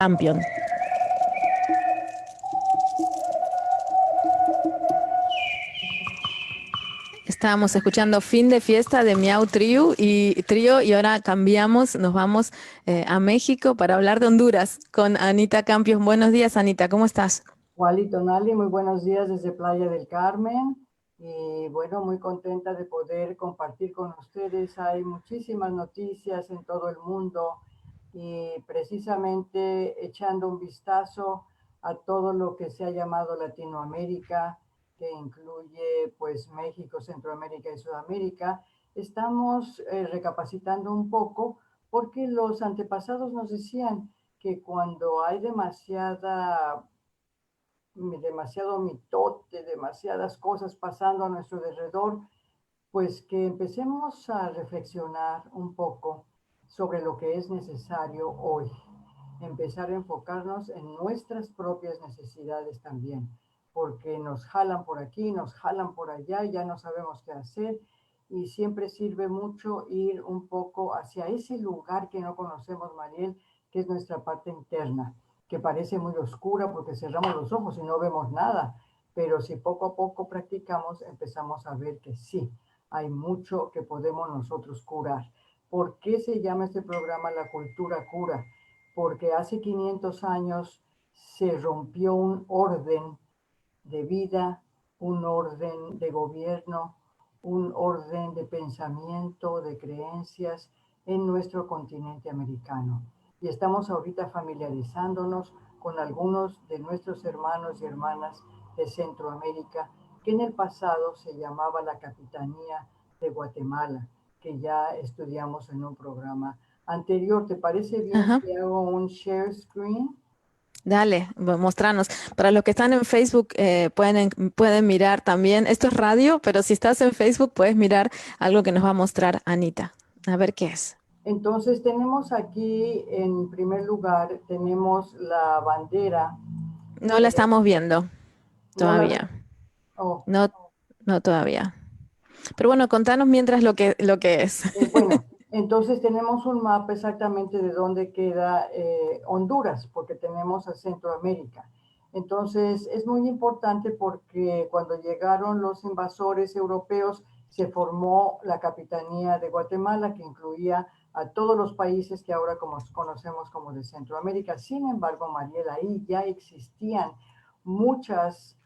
Campion. Estábamos escuchando Fin de Fiesta de Miau Trío y ahora cambiamos, nos vamos a México para hablar de Honduras con Anita Campion. Buenos días, Anita, ¿cómo estás? Wally Tonali, muy buenos días desde Playa del Carmen y bueno, muy contenta de poder compartir con ustedes. Hay muchísimas noticias en todo el mundo y precisamente echando un vistazo a todo lo que se ha llamado Latinoamérica, que incluye pues México, Centroamérica y Sudamérica, estamos recapacitando un poco porque los antepasados nos decían que cuando hay demasiado mitote, demasiadas cosas pasando a nuestro alrededor, pues que empecemos a reflexionar un poco sobre lo que es necesario hoy. Empezar a enfocarnos en nuestras propias necesidades también, porque nos jalan por aquí, nos jalan por allá, ya no sabemos qué hacer y siempre sirve mucho ir un poco hacia ese lugar que no conocemos, Mariel, que es nuestra parte interna, que parece muy oscura porque cerramos los ojos y no vemos nada, pero si poco a poco practicamos, empezamos a ver que sí, hay mucho que podemos nosotros curar. ¿Por qué se llama este programa La Cultura Cura? Porque hace 500 años se rompió un orden de vida, un orden de gobierno, un orden de pensamiento, de creencias en nuestro continente americano. Y estamos ahorita familiarizándonos con algunos de nuestros hermanos y hermanas de Centroamérica, que en el pasado se llamaba la Capitanía de Guatemala, que ya estudiamos en un programa anterior. ¿Te parece bien Ajá. si hago un share screen? Dale, mostranos. Para los que están en Facebook, pueden mirar también. Esto es radio, pero si estás en Facebook, puedes mirar algo que nos va a mostrar Anita. A ver qué es. Entonces tenemos aquí en primer lugar, tenemos la bandera. No la estamos viendo No la todavía. ven. Oh, No, no todavía. Pero bueno, contanos mientras lo que es. bueno, entonces tenemos un mapa exactamente de dónde queda Honduras, porque tenemos a Centroamérica. Entonces es muy importante porque cuando llegaron los invasores europeos se formó la Capitanía de Guatemala, que incluía a todos los países que ahora conocemos como de Centroamérica. Sin embargo, Mariela, ahí ya existían muchas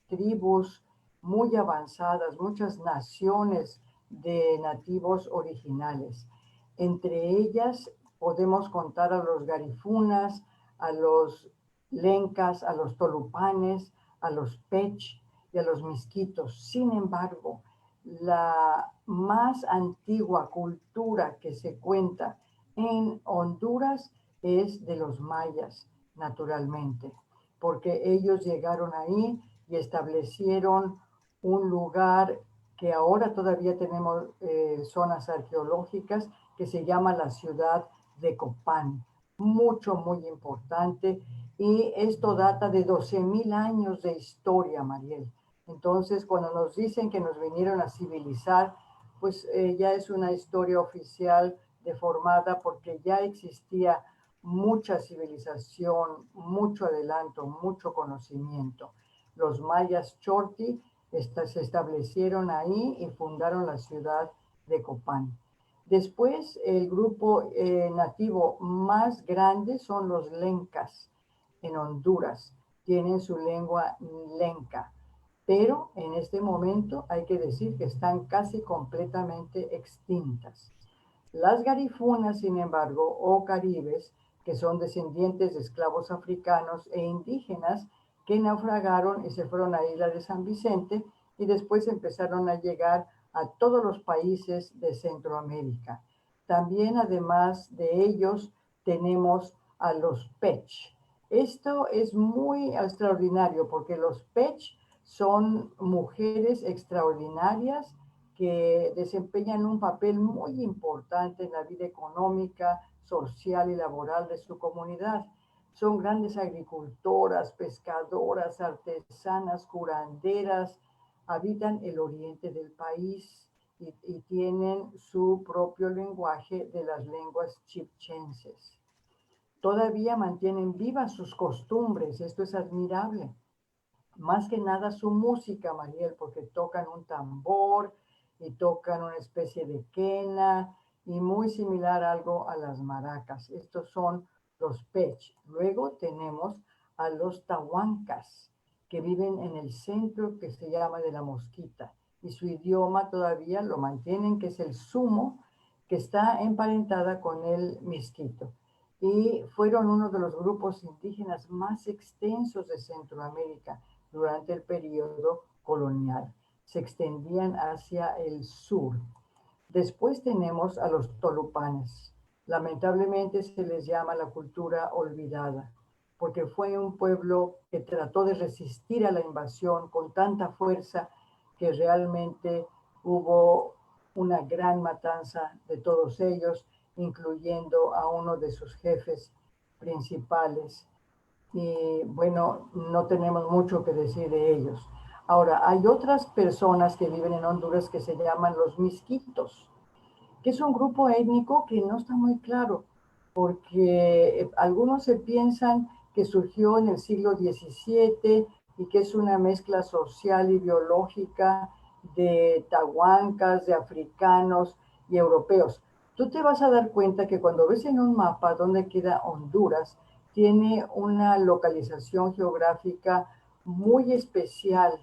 tribus muy avanzadas, muchas naciones de nativos originales. Entre ellas podemos contar a los garifunas, a los lencas, a los tolupanes, a los pech y a los misquitos. Sin embargo, la más antigua cultura que se cuenta en Honduras es de los mayas, naturalmente, porque ellos llegaron ahí y establecieron un lugar que ahora todavía tenemos zonas arqueológicas que se llama la ciudad de Copán, mucho, muy importante, y esto data de 12,000 años de historia, Mariel. Entonces, cuando nos dicen que nos vinieron a civilizar, pues ya es una historia oficial deformada porque ya existía mucha civilización, mucho adelanto, mucho conocimiento. Los mayas Chorti se establecieron ahí y fundaron la ciudad de Copán. Después, el grupo nativo más grande son los lencas en Honduras. Tienen su lengua lenca, pero en este momento hay que decir que están casi completamente extintas. Las garifunas, sin embargo, o caribes, que son descendientes de esclavos africanos e indígenas que naufragaron y se fueron a Isla de San Vicente y después empezaron a llegar a todos los países de Centroamérica. También, además de ellos, tenemos a los Pech. Esto es muy extraordinario porque los Pech son mujeres extraordinarias que desempeñan un papel muy importante en la vida económica, social y laboral de su comunidad. Son grandes agricultoras, pescadoras, artesanas, curanderas, habitan el oriente del país y tienen su propio lenguaje de las lenguas chipchenses. todavía mantienen vivas sus costumbres, esto es admirable. Más que nada su música, Mariel, porque tocan un tambor y tocan una especie de quena y muy similar algo a las maracas. Estos son los pech. Luego tenemos a los tahuancas, que viven en el centro que se llama de la Mosquita, y su idioma todavía lo mantienen, que es el sumo, que está emparentada con el misquito. Y fueron uno de los grupos indígenas más extensos de Centroamérica durante el periodo colonial. Se extendían hacia el sur. Después tenemos a los tolupanes. Lamentablemente se les llama la cultura olvidada, porque fue un pueblo que trató de resistir a la invasión con tanta fuerza que realmente hubo una gran matanza de todos ellos, incluyendo a uno de sus jefes principales, y bueno, no tenemos mucho que decir de ellos. Ahora, hay otras personas que viven en Honduras que se llaman los misquitos, que es un grupo étnico que no está muy claro, porque algunos se piensan que surgió en el siglo XVII y que es una mezcla social y biológica de tahuancas, de africanos y europeos. Tú te vas a dar cuenta que cuando ves en un mapa dónde queda Honduras, tiene una localización geográfica muy especial.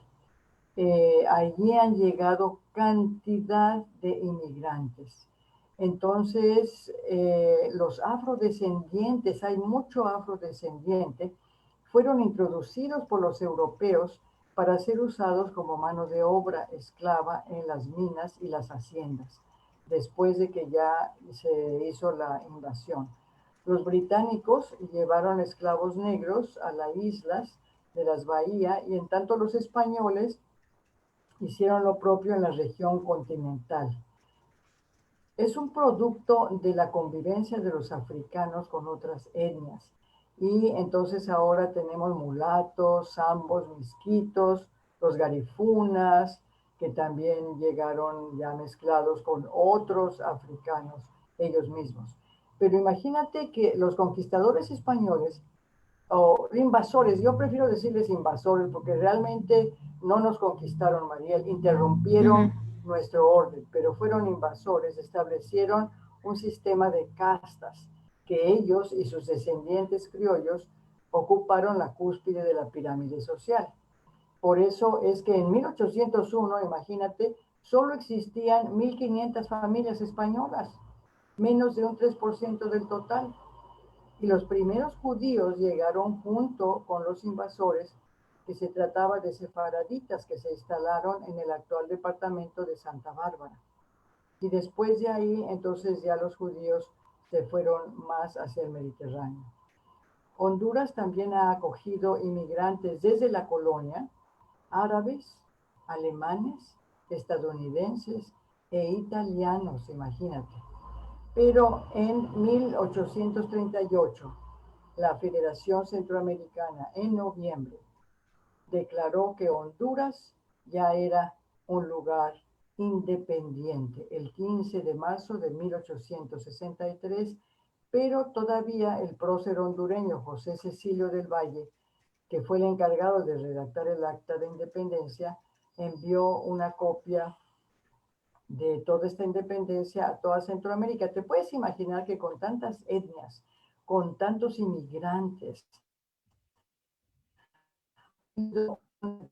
Allí han llegado cantidad de inmigrantes. Entonces, los afrodescendientes, hay mucho afrodescendiente, fueron introducidos por los europeos para ser usados como mano de obra esclava en las minas y las haciendas, después de que ya se hizo la invasión. Los británicos llevaron esclavos negros a las islas de las bahías y en tanto los españoles hicieron lo propio en la región continental. Es un producto de la convivencia de los africanos con otras etnias. Y entonces ahora tenemos mulatos, zambos, misquitos, los garifunas, que también llegaron ya mezclados con otros africanos, ellos mismos. Pero imagínate que los conquistadores españoles o invasores, yo prefiero decirles invasores porque realmente no nos conquistaron, Mariel, Ujú. interrumpieron nuestro orden, pero fueron invasores, establecieron un sistema de castas que ellos y sus descendientes criollos ocuparon la cúspide de la pirámide social. Por eso es que en 1801, imagínate, solo existían 1.500 familias españolas, menos de un 3% del total. Y los primeros judíos llegaron junto con los invasores, que se trataba de sefaraditas que se instalaron en el actual departamento de Santa Bárbara. Y después de ahí, entonces ya los judíos se fueron más hacia el Mediterráneo. Honduras también ha acogido inmigrantes desde la colonia, árabes, alemanes, estadounidenses e italianos, imagínate. Pero en 1838, la Federación Centroamericana en noviembre declaró que Honduras ya era un lugar independiente el 15 de marzo de 1863, pero todavía el prócer hondureño José Cecilio del Valle, que fue el encargado de redactar el acta de independencia, envió una copia de toda esta independencia a toda Centroamérica. ¿Te puedes imaginar que con tantas etnias, con tantos inmigrantes, una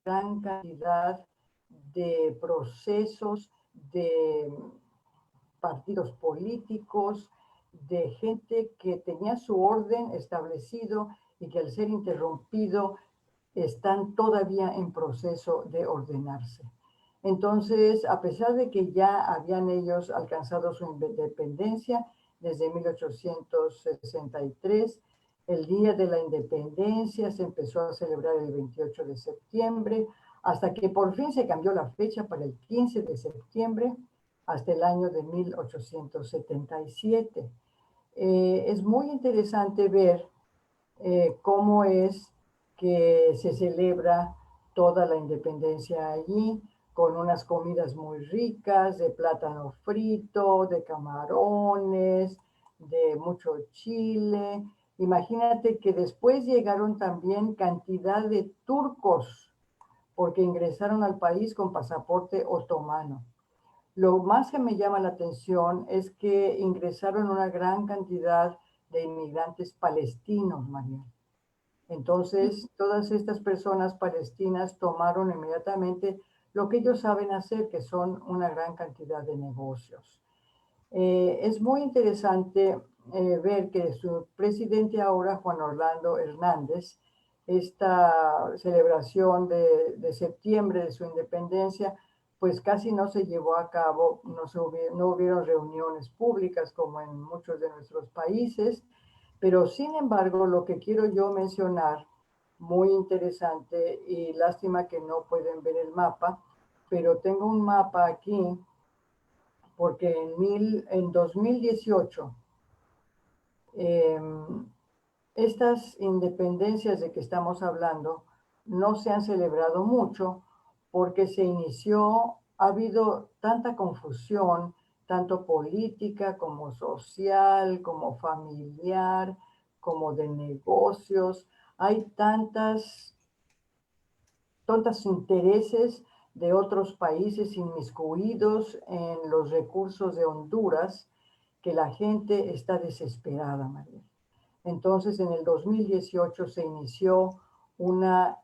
gran cantidad de procesos, de partidos políticos, de gente que tenía su orden establecido y que al ser interrumpido están todavía en proceso de ordenarse? Entonces, a pesar de que ya habían ellos alcanzado su independencia desde 1863, el Día de la Independencia se empezó a celebrar el 28 de septiembre, hasta que por fin se cambió la fecha para el 15 de septiembre hasta el año de 1877. Es muy interesante ver cómo es que se celebra toda la independencia allí, con unas comidas muy ricas, de plátano frito, de camarones, de mucho chile, Imagínate que después llegaron también cantidad de turcos, porque ingresaron al país con pasaporte otomano. Lo más que me llama la atención es que ingresaron una gran cantidad de inmigrantes palestinos, María. Entonces, todas estas personas palestinas tomaron inmediatamente lo que ellos saben hacer, que son una gran cantidad de negocios. Es muy interesante ver que su presidente ahora, Juan Orlando Hernández, esta celebración de septiembre de su independencia, pues casi no se llevó a cabo, no hubieron reuniones públicas como en muchos de nuestros países, pero sin embargo, lo que quiero yo mencionar, muy interesante y lástima que no pueden ver el mapa, pero tengo un mapa aquí porque en 2018 eh, estas independencias de que estamos hablando no se han celebrado mucho porque se inició, ha habido tanta confusión, tanto política como social, como familiar, como de negocios. Hay tantos intereses de otros países inmiscuidos en los recursos de Honduras que la gente está desesperada, María. Entonces, en el 2018 se inició una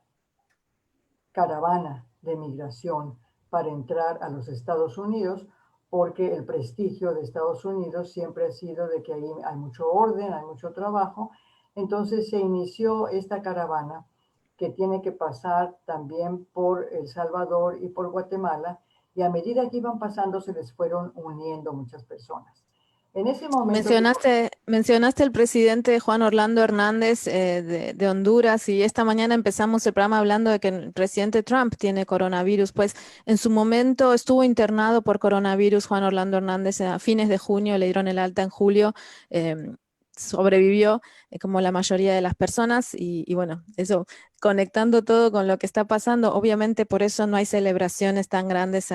caravana de migración para entrar a los Estados Unidos, porque el prestigio de Estados Unidos siempre ha sido de que ahí hay mucho orden, hay mucho trabajo. Entonces se inició esta caravana que tiene que pasar también por El Salvador y por Guatemala, y a medida que iban pasando se les fueron uniendo muchas personas. En ese momento Mencionaste el presidente Juan Orlando Hernández de Honduras y esta mañana empezamos el programa hablando de que el presidente Trump tiene coronavirus. Pues en su momento estuvo internado por coronavirus Juan Orlando Hernández a fines de junio, le dieron el alta en julio. Sobrevivió como la mayoría de las personas y bueno, eso conectando todo con lo que está pasando, obviamente por eso no hay celebraciones tan grandes,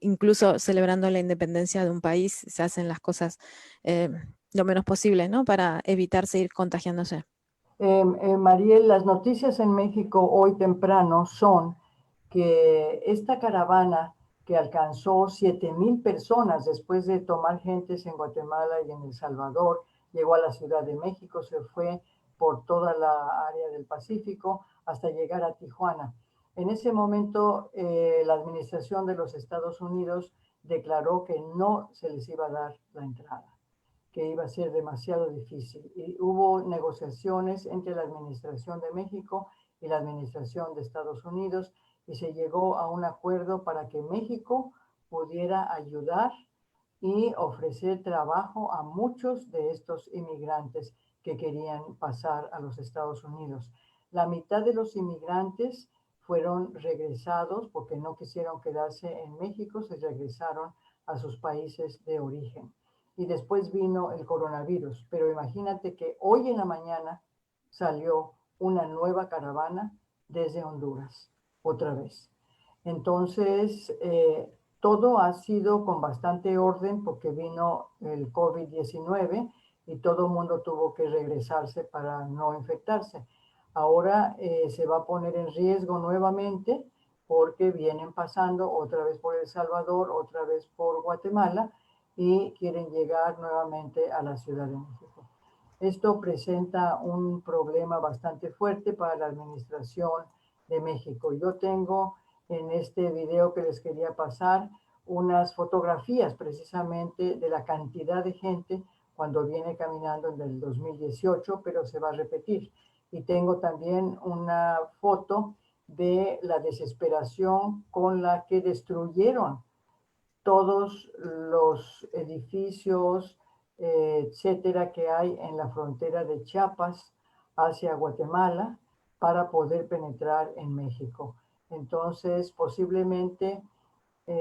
incluso celebrando la independencia de un país, se hacen las cosas eh, lo menos posible, ¿no? Para evitar seguir contagiándose. Mariel, las noticias en México hoy temprano son que esta caravana que alcanzó 7,000 personas después de tomar gentes en Guatemala y en El Salvador, llegó a la Ciudad de México, se fue por toda la área del Pacífico hasta llegar a Tijuana. En ese momento, la administración de los Estados Unidos declaró que no se les iba a dar la entrada, que iba a ser demasiado difícil. Y hubo negociaciones entre la Administración de México y la Administración de Estados Unidos y se llegó a un acuerdo para que México pudiera ayudar y ofrecer trabajo a muchos de estos inmigrantes que querían pasar a los Estados Unidos. La mitad de los inmigrantes fueron regresados porque no quisieron quedarse en México, se regresaron a sus países de origen. Y después vino el coronavirus, pero imagínate que hoy en la mañana salió una nueva caravana desde Honduras, otra vez. Entonces, todo ha sido con bastante orden porque vino el COVID-19 y todo el mundo tuvo que regresarse para no infectarse. Ahora se va a poner en riesgo nuevamente porque vienen pasando otra vez por El Salvador, otra vez por Guatemala y quieren llegar nuevamente a la Ciudad de México. Esto presenta un problema bastante fuerte para la administración de México. Yo tengo en este video que les quería pasar unas fotografías precisamente de la cantidad de gente cuando viene caminando en el 2018, pero se va a repetir. Y tengo también una foto de la desesperación con la que destruyeron todos los edificios, etcétera, que hay en la frontera de Chiapas hacia Guatemala para poder penetrar en México. Entonces, posiblemente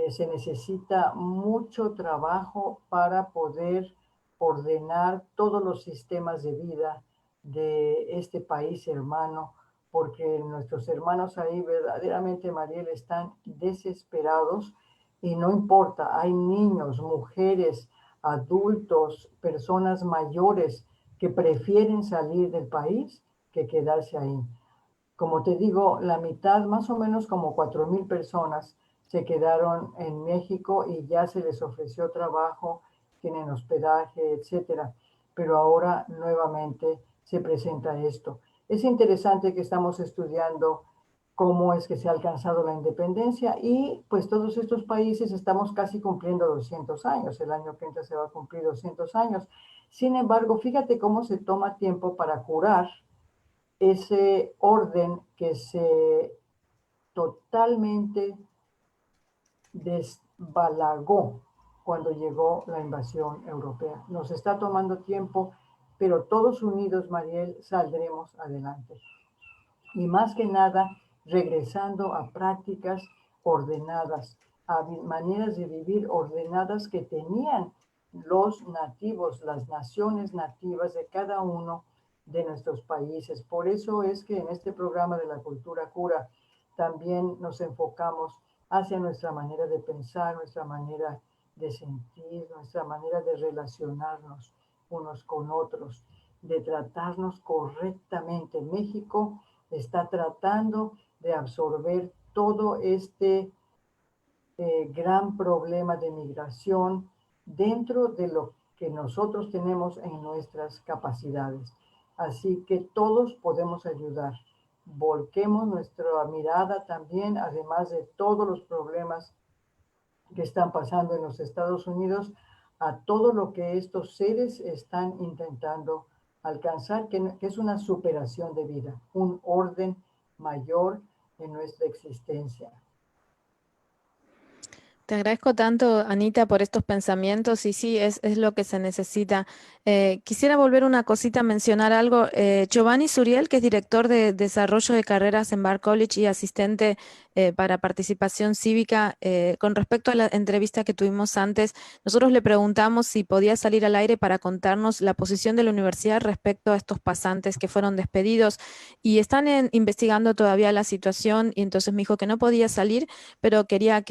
se necesita mucho trabajo para poder ordenar todos los sistemas de vida de este país hermano, porque nuestros hermanos ahí verdaderamente, Mariel, están desesperados y no importa, hay niños, mujeres, adultos, personas mayores que prefieren salir del país que quedarse ahí. Como te digo, la mitad, más o menos como 4,000 personas se quedaron en México y ya se les ofreció trabajo, tienen hospedaje, etcétera. Pero ahora nuevamente se presenta esto. Es interesante que estamos estudiando cómo es que se ha alcanzado la independencia y pues todos estos países estamos casi cumpliendo 200 años. El año que entra se va a cumplir 200 años. Sin embargo, fíjate cómo se toma tiempo para curar ese orden que se totalmente desbalagó cuando llegó la invasión europea. Nos está tomando tiempo, pero todos unidos, Mariel, saldremos adelante. Y más que nada, regresando a prácticas ordenadas, a maneras de vivir ordenadas que tenían los nativos, las naciones nativas de cada uno de nuestros países. Por eso es que en este programa de la cultura cura también nos enfocamos hacia nuestra manera de pensar, nuestra manera de sentir, nuestra manera de relacionarnos unos con otros, de tratarnos correctamente. México está tratando de absorber todo este gran problema de migración dentro de lo que nosotros tenemos en nuestras capacidades. Así que todos podemos ayudar. Volquemos nuestra mirada también, además de todos los problemas que están pasando en los Estados Unidos, a todo lo que estos seres están intentando alcanzar, que es una superación de vida, un orden mayor en nuestra existencia. Te agradezco tanto, Anita, por estos pensamientos y sí, es lo que se necesita. Quisiera volver una cosita a mencionar algo. Giovanni Suriel, que es director de desarrollo de carreras en Bard College y asistente para participación cívica, con respecto a la entrevista que tuvimos antes, nosotros le preguntamos si podía salir al aire para contarnos la posición de la universidad respecto a estos pasantes que fueron despedidos y están investigando todavía la situación y entonces me dijo que no podía salir, pero quería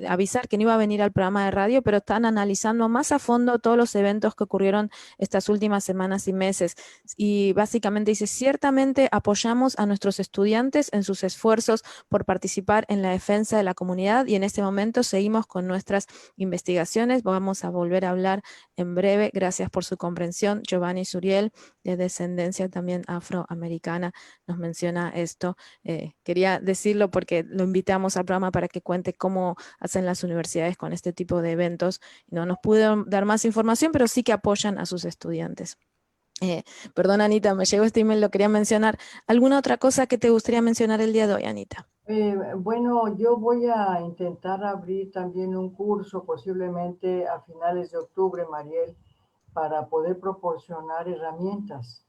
avisar que no iba a venir al programa de radio, pero están analizando más a fondo todos los eventos que ocurrieron estas últimas semanas y meses. Y básicamente dice, ciertamente apoyamos a nuestros estudiantes en sus esfuerzos por participar en la defensa de la comunidad y en este momento seguimos con nuestras investigaciones. Vamos a volver a hablar en breve. Gracias por su comprensión. Giovanni Suriel, de descendencia también afroamericana, nos menciona esto. Quería decirlo porque lo invitamos al programa para que cuente cómo hacen las universidades con este tipo de eventos. No nos pudieron dar más información, pero sí que apoyan a sus estudiantes. Perdón, Anita, me llegó este email, lo quería mencionar. ¿Alguna otra cosa que te gustaría mencionar el día de hoy, Anita? Bueno, yo voy a intentar abrir también un curso posiblemente a finales de octubre, Mariel, para poder proporcionar herramientas,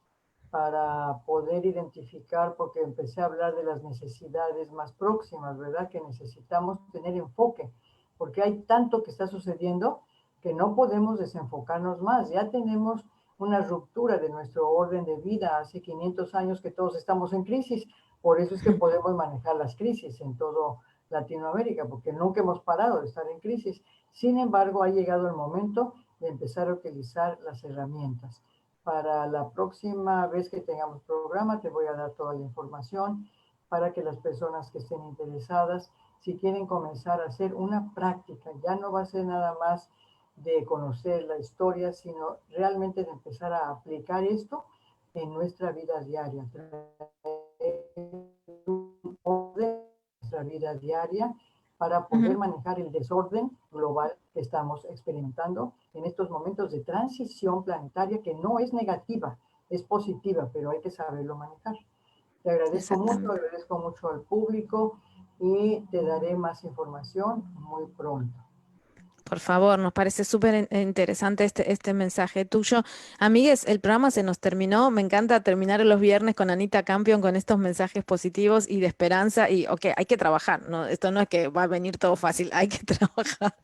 para poder identificar, porque empecé a hablar de las necesidades más próximas, ¿verdad? Que necesitamos tener enfoque, porque hay tanto que está sucediendo que no podemos desenfocarnos más. Ya tenemos una ruptura de nuestro orden de vida. Hace 500 años que todos estamos en crisis. Por eso es que podemos manejar las crisis en todo Latinoamérica, porque nunca hemos parado de estar en crisis. Sin embargo, ha llegado el momento de empezar a utilizar las herramientas. Para la próxima vez que tengamos programa, te voy a dar toda la información para que las personas que estén interesadas, si quieren comenzar a hacer una práctica, ya no va a ser nada más de conocer la historia, sino realmente de empezar a aplicar esto en nuestra vida diaria, nuestra vida diaria para poder manejar el desorden global que estamos experimentando en estos momentos de transición planetaria que no es negativa, es positiva, pero hay que saberlo manejar. Te Exactamente. agradezco mucho al público y te daré más información muy pronto. Por favor, nos parece súper interesante este mensaje tuyo. Amigues, el programa se nos terminó. Me encanta terminar los viernes con Anita Campion con estos mensajes positivos y de esperanza. Y, ok, hay que trabajar, ¿no? Esto no es que va a venir todo fácil, hay que trabajar.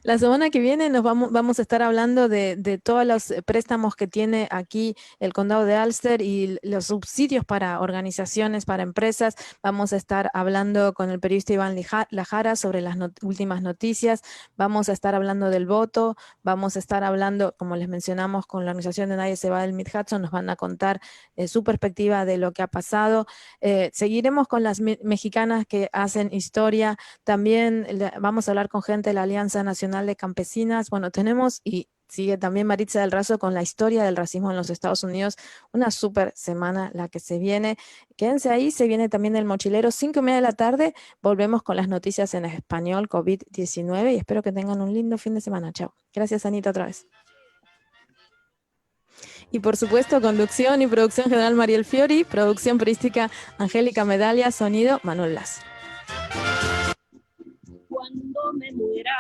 La semana que viene vamos a estar hablando de todos los préstamos que tiene aquí el condado de Ulster y los subsidios para organizaciones, para empresas. Vamos a estar hablando con el periodista Iván Lajara sobre las últimas noticias. Vamos vamos a estar hablando del voto, vamos a estar hablando, como les mencionamos, con la organización de Nadie se va del Mid-Hudson, nos van a contar su perspectiva de lo que ha pasado. Seguiremos con las mexicanas que hacen historia, también vamos a hablar con gente de la Alianza Nacional de Campesinas. Bueno, tenemos, y sigue también Maritza del Razo con la historia del racismo en los Estados Unidos, una súper semana la que se viene. Quédense ahí, se viene también el mochilero, 5:30 de la tarde, volvemos con las noticias en español, COVID-19, y espero que tengan un lindo fin de semana. Chao. Gracias, Anita, otra vez. Y por supuesto, conducción y producción general Mariel Fiori, producción periodística Angélica Medalla, sonido Manuel Lazo. Cuando me muera